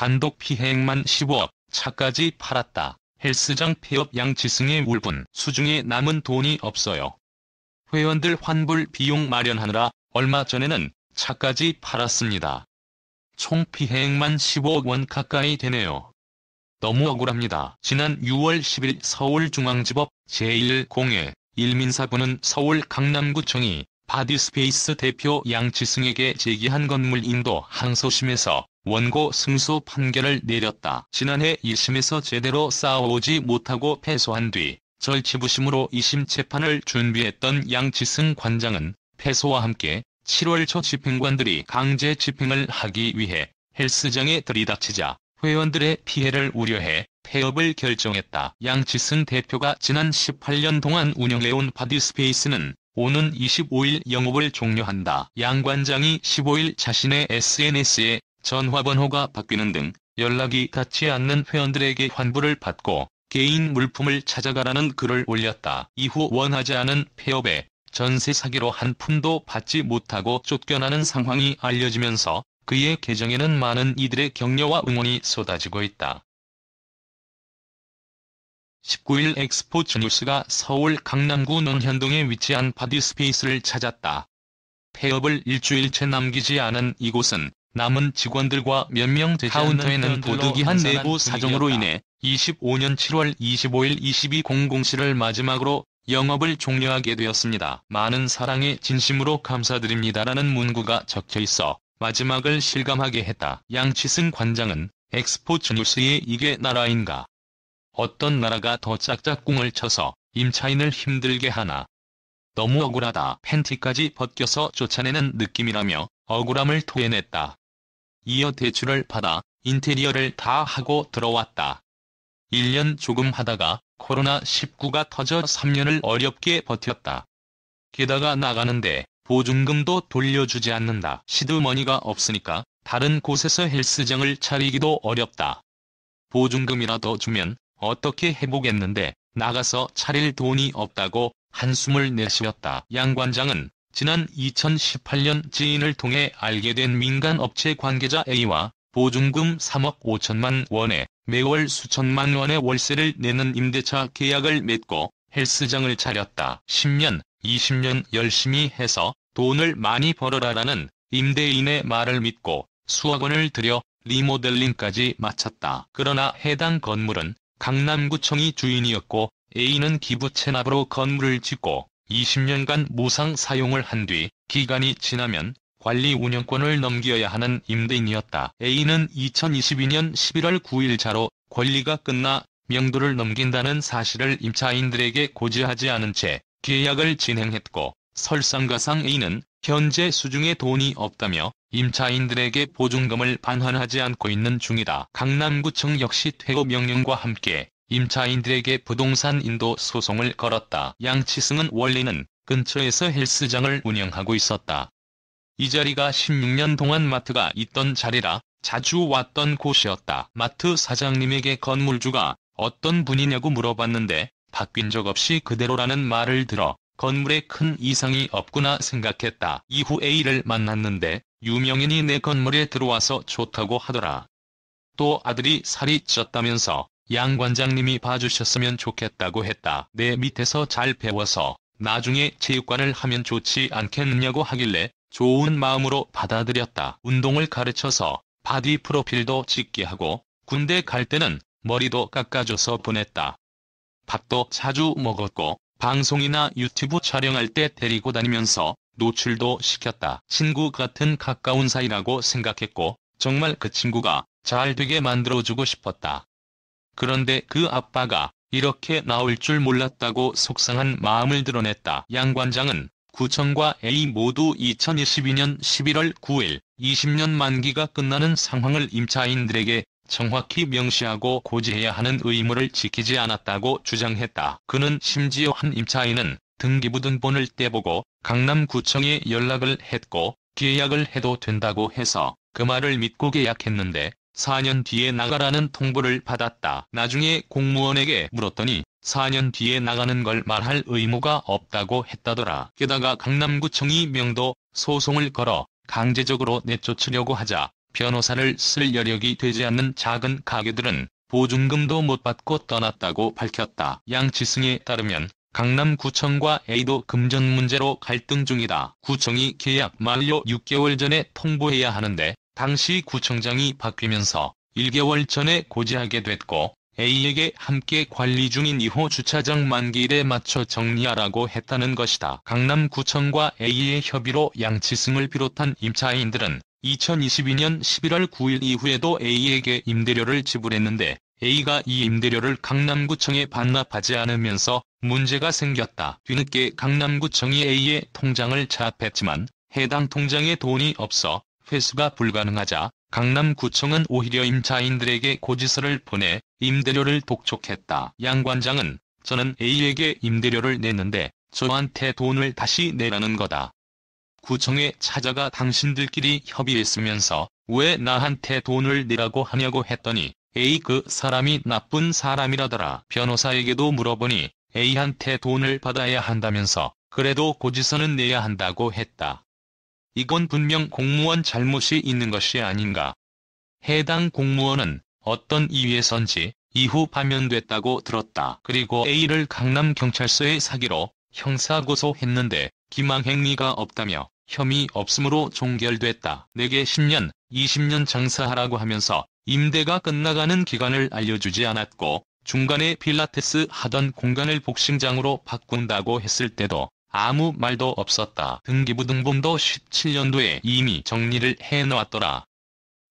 단독 피해액만 15억, 차까지 팔았다. 헬스장 폐업 양치승의 울분. 수중에 남은 돈이 없어요. 회원들 환불 비용 마련하느라 얼마 전에는 차까지 팔았습니다. 총 피해액만 15억 원 가까이 되네요. 너무 억울합니다. 지난 6월 10일 서울중앙지법 제1공회 1민사부는 서울 강남구청이 바디스페이스 대표 양치승에게 제기한 건물 인도 항소심에서 원고 승소 판결을 내렸다. 지난해 1심에서 제대로 싸워오지 못하고 패소한 뒤 절치부심으로 2심 재판을 준비했던 양치승 관장은 패소와 함께 7월 초 집행관들이 강제 집행을 하기 위해 헬스장에 들이닥치자 회원들의 피해를 우려해 폐업을 결정했다. 양치승 대표가 지난 18년 동안 운영해온 바디스페이스는 오는 25일 영업을 종료한다. 양 관장이 15일 자신의 SNS에 전화번호가 바뀌는 등 연락이 닿지 않는 회원들에게 환불을 받고 개인 물품을 찾아가라는 글을 올렸다. 이후 원하지 않은 폐업에 전세 사기로 한 푼도 받지 못하고 쫓겨나는 상황이 알려지면서 그의 계정에는 많은 이들의 격려와 응원이 쏟아지고 있다. 19일 엑스포츠뉴스가 서울 강남구 논현동에 위치한 바디스페이스를 찾았다. 폐업을 일주일째 남기지 않은 이곳은 남은 직원들과 몇 명 되지 않는 카운터에는 부득이한 내부 사정으로 인해 25년 7월 25일 22:00시를 마지막으로 영업을 종료하게 되었습니다. 많은 사랑에 진심으로 감사드립니다라는 문구가 적혀있어 마지막을 실감하게 했다. 양치승 관장은 엑스포츠뉴스에 이게 나라인가? 어떤 나라가 더 짝짝꿍을 쳐서 임차인을 힘들게 하나? 너무 억울하다. 팬티까지 벗겨서 쫓아내는 느낌이라며 억울함을 토해냈다. 이어 대출을 받아 인테리어를 다 하고 들어왔다. 1년 조금 하다가 코로나19가 터져 3년을 어렵게 버텼다. 게다가 나가는데 보증금도 돌려주지 않는다. 시드머니가 없으니까 다른 곳에서 헬스장을 차리기도 어렵다. 보증금이라도 주면 어떻게 해보겠는데 나가서 차릴 돈이 없다고 한숨을 내쉬었다. 양 관장은 지난 2018년 지인을 통해 알게 된 민간업체 관계자 A와 보증금 3억 5천만 원에 매월 수천만 원의 월세를 내는 임대차 계약을 맺고 헬스장을 차렸다. 10년, 20년 열심히 해서 돈을 많이 벌어라라는 임대인의 말을 믿고 수억 원을 들여 리모델링까지 마쳤다. 그러나 해당 건물은 강남구청이 주인이었고 A는 기부 체납으로 건물을 짓고 20년간 무상 사용을 한 뒤 기간이 지나면 관리 운영권을 넘겨야 하는 임대인이었다. A는 2022년 11월 9일자로 권리가 끝나 명도를 넘긴다는 사실을 임차인들에게 고지하지 않은 채 계약을 진행했고 설상가상 A는 현재 수중에 돈이 없다며 임차인들에게 보증금을 반환하지 않고 있는 중이다. 강남구청 역시 퇴거 명령과 함께 임차인들에게 부동산 인도 소송을 걸었다. 양치승은 원래는 근처에서 헬스장을 운영하고 있었다. 이 자리가 16년 동안 마트가 있던 자리라 자주 왔던 곳이었다. 마트 사장님에게 건물주가 어떤 분이냐고 물어봤는데 바뀐 적 없이 그대로라는 말을 들어 건물에 큰 이상이 없구나 생각했다. 이후 A를 만났는데 유명인이 내 건물에 들어와서 좋다고 하더라. 또 아들이 살이 쪘다면서 양 관장님이 봐주셨으면 좋겠다고 했다. 내 밑에서 잘 배워서 나중에 체육관을 하면 좋지 않겠느냐고 하길래 좋은 마음으로 받아들였다. 운동을 가르쳐서 바디 프로필도 찍게 하고 군대 갈 때는 머리도 깎아줘서 보냈다. 밥도 자주 먹었고 방송이나 유튜브 촬영할 때 데리고 다니면서 노출도 시켰다. 친구 같은 가까운 사이라고 생각했고 정말 그 친구가 잘 되게 만들어주고 싶었다. 그런데 그 아빠가 이렇게 나올 줄 몰랐다고 속상한 마음을 드러냈다. 양 관장은 구청과 A 모두 2022년 11월 9일 20년 만기가 끝나는 상황을 임차인들에게 정확히 명시하고 고지해야 하는 의무를 지키지 않았다고 주장했다. 그는 심지어 한 임차인은 등기부등본을 떼보고 강남구청에 연락을 했고 계약을 해도 된다고 해서 그 말을 믿고 계약했는데 4년 뒤에 나가라는 통보를 받았다. 나중에 공무원에게 물었더니 4년 뒤에 나가는 걸 말할 의무가 없다고 했다더라. 게다가 강남구청이 명도 소송을 걸어 강제적으로 내쫓으려고 하자 변호사를 쓸 여력이 되지 않는 작은 가게들은 보증금도 못 받고 떠났다고 밝혔다. 양치승에 따르면 강남구청과 A도 금전 문제로 갈등 중이다. 구청이 계약 만료 6개월 전에 통보해야 하는데 당시 구청장이 바뀌면서 1개월 전에 고지하게 됐고 A에게 함께 관리 중인 2호 주차장 만기일에 맞춰 정리하라고 했다는 것이다. 강남구청과 A의 협의로 양치승을 비롯한 임차인들은 2022년 11월 9일 이후에도 A에게 임대료를 지불했는데 A가 이 임대료를 강남구청에 반납하지 않으면서 문제가 생겼다. 뒤늦게 강남구청이 A의 통장을 차압했지만 해당 통장에 돈이 없어 회수가 불가능하자 강남구청은 오히려 임차인들에게 고지서를 보내 임대료를 독촉했다. 양 관장은 저는 A에게 임대료를 냈는데 저한테 돈을 다시 내라는 거다. 구청에 찾아가 당신들끼리 협의했으면서 왜 나한테 돈을 내라고 하냐고 했더니 A 그 사람이 나쁜 사람이라더라. 변호사에게도 물어보니 A한테 돈을 받아야 한다면서 그래도 고지서는 내야 한다고 했다. 이건 분명 공무원 잘못이 있는 것이 아닌가. 해당 공무원은 어떤 이유에선지 이후 파면됐다고 들었다. 그리고 A를 강남경찰서에 사기로 형사고소했는데 기망 행위가 없다며 혐의 없음으로 종결됐다. 내게 10년, 20년 장사하라고 하면서 임대가 끝나가는 기간을 알려주지 않았고 중간에 필라테스 하던 공간을 복싱장으로 바꾼다고 했을 때도 아무 말도 없었다. 등기부등본도 17년도에 이미 정리를 해놓았더라.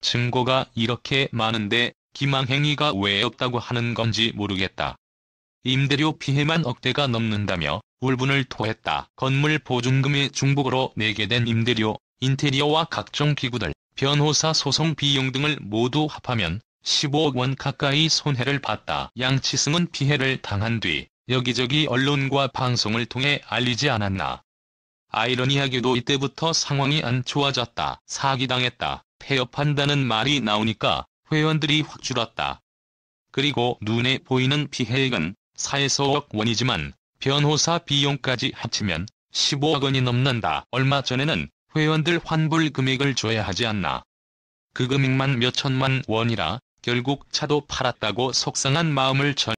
증거가 이렇게 많은데 기망행위가 왜 없다고 하는 건지 모르겠다. 임대료 피해만 억대가 넘는다며 울분을 토했다. 건물 보증금의 중복으로 내게 된 임대료, 인테리어와 각종 기구들, 변호사 소송 비용 등을 모두 합하면 15억 원 가까이 손해를 봤다. 양치승은 피해를 당한 뒤 여기저기 언론과 방송을 통해 알리지 않았나. 아이러니하게도 이때부터 상황이 안 좋아졌다. 사기당했다. 폐업한다는 말이 나오니까 회원들이 확 줄었다. 그리고 눈에 보이는 피해액은 4에서 5억 원이지만 변호사 비용까지 합치면 15억 원이 넘는다. 얼마 전에는 회원들 환불 금액을 줘야 하지 않나. 그 금액만 몇 천만 원이라 결국 차도 팔았다고 속상한 마음을 전